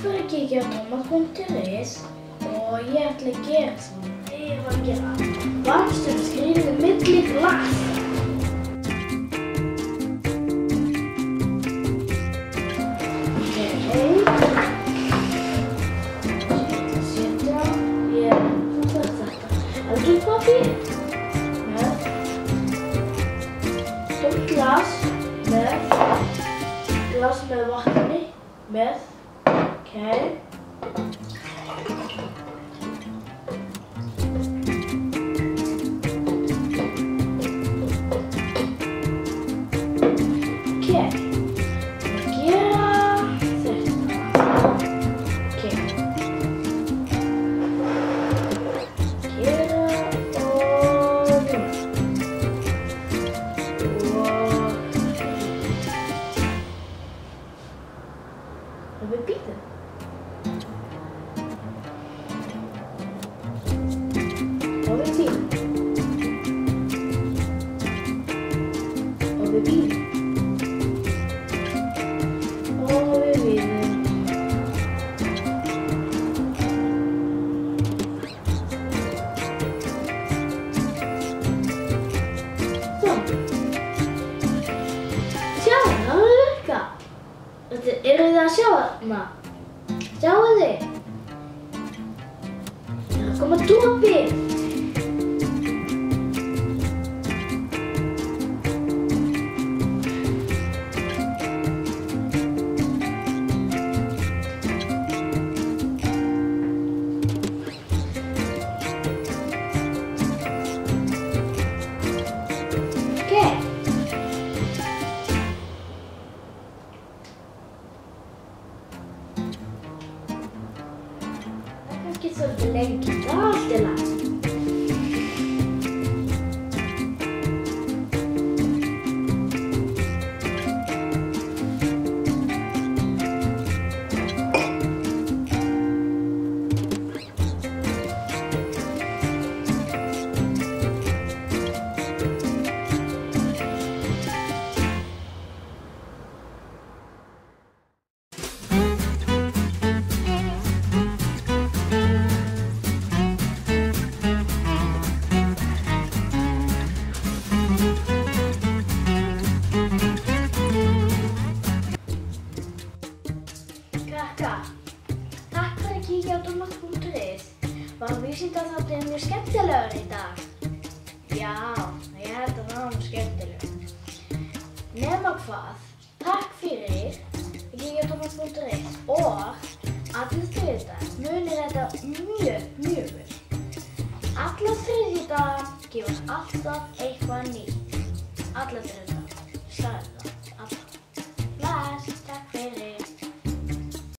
fyrir að kíkja á tomat.is og ég ætla að gera svona. Ég var að gera vaxtum skrýningu milli glas. Setja ég eldhúspapír með stórt glas með vatni með og við býtum. Og við býtum. Og við býtum. Og við býtum. Svo. Sjá, það var virka. Eru þið að sjá þarna? Sjáu þið? Það er að koma dropi. Ekki svolítið lengi, það er allt í lagi. Takk fyrir að kíkja á tomat.is. Var vísindaþátturinn mjög skemmtilegur í dag? Já, ég held að það var mjög skemmtilegur. Nema hvað, takk fyrir að kíkja á tomat.is og allir þriðjudagar munið þetta mjög vel. Alla þriðjudagar gefur alltaf eitthvað nýtt. Alla þriðjudagar.